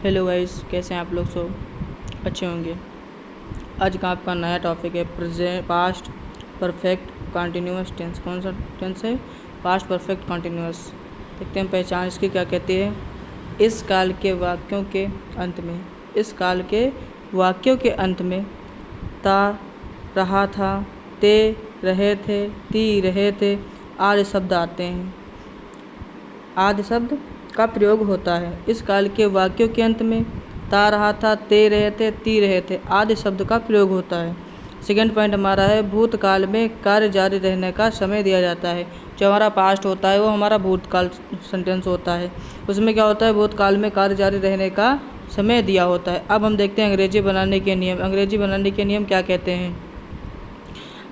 Hello guys, कैसे हैं आप लोग? सब अच्छे होंगे। आज का आपका नया टॉपिक है present past perfect continuous tense. कौन सा टेंस है? Past perfect continuous. देखते हैं पहचान इसकी क्या कहती है। इस काल के वाक्यों के अंत में, इस काल के वाक्यों के अंत में ता, रहा था, ते, रहे थे, ती, रहे थे आदि शब्द आते हैं। आदि शब्द का प्रयोग होता है। इस काल के वाक्यों के अंत में ता, रहा था, ते, रहे थे, ती, रहे थे आदि शब्द का प्रयोग होता है। सेकेंड पॉइंट हमारा है भूतकाल में कार्य जारी रहने का समय दिया जाता है। जो हमारा पास्ट होता है वो हमारा भूतकाल सेंटेंस होता है। उसमें क्या होता है? भूतकाल में कार्य जारी रहने का समय दिया होता है। अब हम देखते हैं अंग्रेजी बनाने के नियम। अंग्रेजी बनाने के नियम क्या कहते हैं?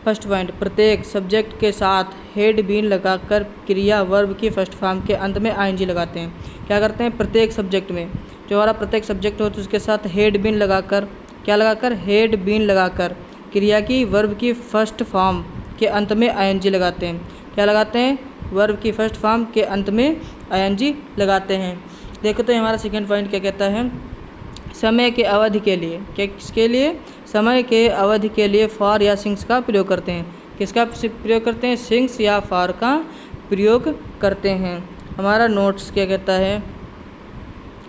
फर्स्ट पॉइंट, प्रत्येक सब्जेक्ट के साथ हेड बीन लगाकर क्रिया वर्ब की फर्स्ट फॉर्म के अंत में आईएनजी लगाते हैं। क्या करते हैं? प्रत्येक सब्जेक्ट में, जो हमारा प्रत्येक सब्जेक्ट होता है उसके साथ हेड बीन लगाकर, क्या लगाकर? हेड बीन लगाकर क्रिया की वर्ब की फर्स्ट फॉर्म के अंत में आईएनजी लगाते हैं। क्या लगाते हैं? वर्ब की फर्स्ट फॉर्म के अंत में आईएनजी लगाते हैं। देखो तो हमारा सेकेंड पॉइंट क्या कहता है? समय के अवधि के लिए, क्या किसके लिए? समय के अवधि के लिए फॉर या सिंस का प्रयोग करते हैं। किसका प्रयोग करते हैं? सिंस या फॉर का प्रयोग करते हैं। हमारा नोट्स क्या कहता है?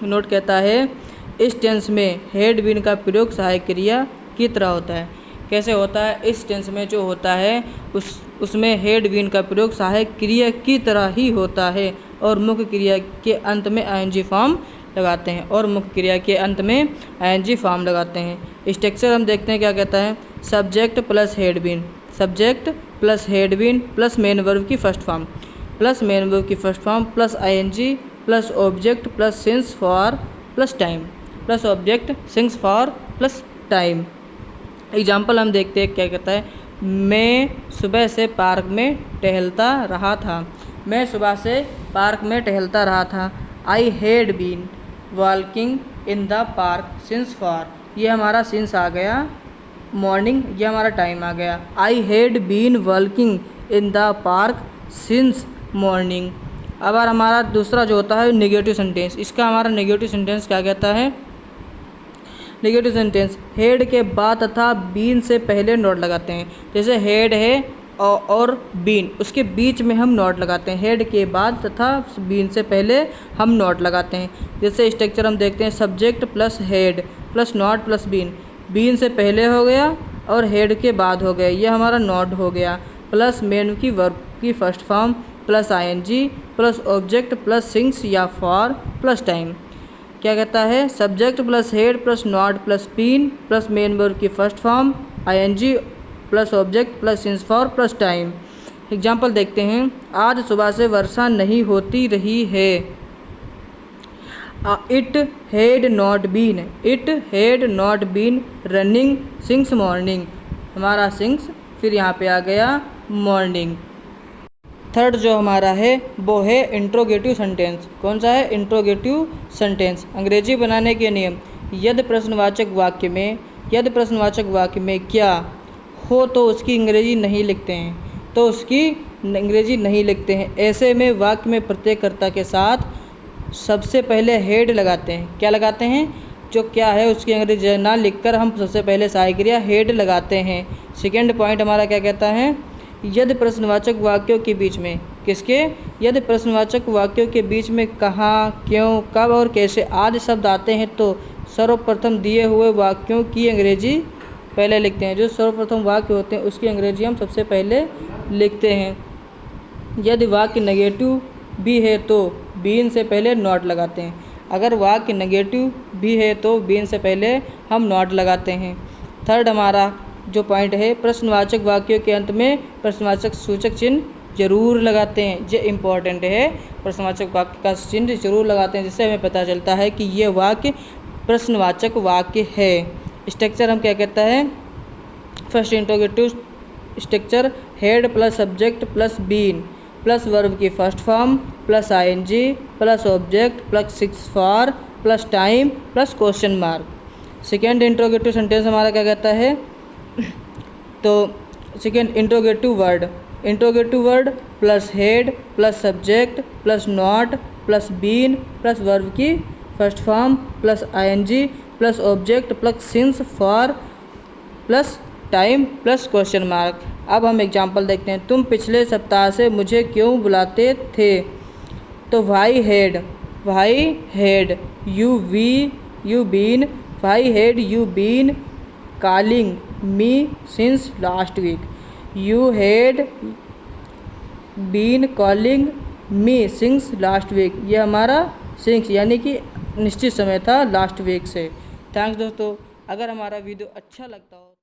नोट कहता है इस टेंस में हेड बीन का प्रयोग सहायक क्रिया की तरह होता है। कैसे होता है? इस टेंस में जो होता है उसमें हेड बीन का प्रयोग सहायक क्रिया की तरह ही होता है और मुख्य क्रिया के अंत में आईएनजी फॉर्म लगाते हैं फॉर्म लगाते हैं। स्ट्रक्चर हम देखते हैं क्या कहता है? Subject plus had been, subject plus had been plus main verb की first form, plus main verb की first form plus ING plus object plus since for plus time, plus object since for plus time. Example हम देखते हैं क्या कहता है? मैं सुबह से पार्क में टहलता रहा था। मैं सुबह से पार्क में टहलता रहा था। I had been walking in the park since for, ये हमारा सिंस आ गया मॉर्निंग, ये हमारा टाइम आ गया। I had been walking in the park since morning. अब हमारा दूसरा जो होता है नेगेटिव सेंटेंस, इसका हमारा नेगेटिव सेंटेंस क्या कहता है? नेगेटिव सेंटेंस हेड के बाद तथा बीन से पहले नोट लगाते हैं। जैसे हेड है और बीन, उसके बीच में हम नोट लगाते हैं। हेड के बाद तथा बीन से पहले हम नोट लगाते हैं। जैसे स्ट्रक्चर हम देखते हैं subject plus had plus not plus been, been से पहले हो गया और हेड के बाद हो गया, ये हमारा नोट हो गया, प्लस मेन की वर्ब की first form plus ING plus object plus since या फॉर प्लस टाइम। क्या कहता है? Subject plus had plus not plus been plus main verb की first form ING plus object plus since for plus time. Example देखते हैं। आज सुबह से वर्षा नहीं होती रही है। It had not been running since morning, हमारा सिंस फिर यहाँ पे आ गया मॉर्निंग। थर्ड जो हमारा है वो है इंट्रोगेटिव सेंटेंस। कौन सा है? Interrogative sentence. अंग्रेजी बनाने के नियम, यदि प्रश्नवाचक वाक्य में क्या हो तो उसकी अंग्रेजी नहीं लिखते हैं, ऐसे में वाक्य में प्रत्ययकर्ता के साथ सबसे पहले हेड लगाते हैं। क्या लगाते हैं? जो क्या है उसकी अंग्रेजी ना लिखकर हम सबसे पहले सहायक क्रिया हेड लगाते हैं। सेकेंड पॉइंट हमारा क्या कहता है? यदि प्रश्नवाचक वाक्यों के बीच में, किसके? यदि प्रश्नवाचक वाक्यों के बीच में कहाँ, क्यों, कब और कैसे आदि शब्द आते हैं तो सर्वप्रथम दिए हुए वाक्यों की अंग्रेजी पहले लिखते हैं। जो सर्वप्रथम वाक्य होते हैं उसकी अंग्रेजी हम सबसे पहले लिखते हैं। यदि वाक्य नेगेटिव भी है तो बीन से पहले नॉट लगाते हैं। अगर वाक्य नेगेटिव भी है तो बीन से पहले हम नॉट लगाते हैं। थर्ड हमारा जो पॉइंट है, प्रश्नवाचक वाक्यों के अंत में प्रश्नवाचक सूचक चिन्ह जरूर लगाते हैं। ये इम्पॉर्टेंट है, प्रश्नवाचक वाक्य का चिन्ह जरूर लगाते हैं जिससे हमें पता चलता है कि ये वाक्य प्रश्नवाचक वाक्य है। स्ट्रक्चर हम क्या कहता है? First interrogative structure had plus subject plus been plus verb की first form plus ING plus object plus since for plus time plus question mark. Second interrogative sentence हमारा क्या कहता है? तो second interrogative word plus had plus subject plus not plus been plus verb की first form plus ing plus object plus since for plus time plus question mark. अब हम example देखते हैं। तुम पिछले सप्ताह से मुझे क्यों बुलाते थे? तो why had you been calling me since last week. You had been calling me since last week, ये हमारा सिंस यानी कि निश्चित समय था लास्ट वीक से। थैंक्स दोस्तों, अगर हमारा वीडियो अच्छा लगता हो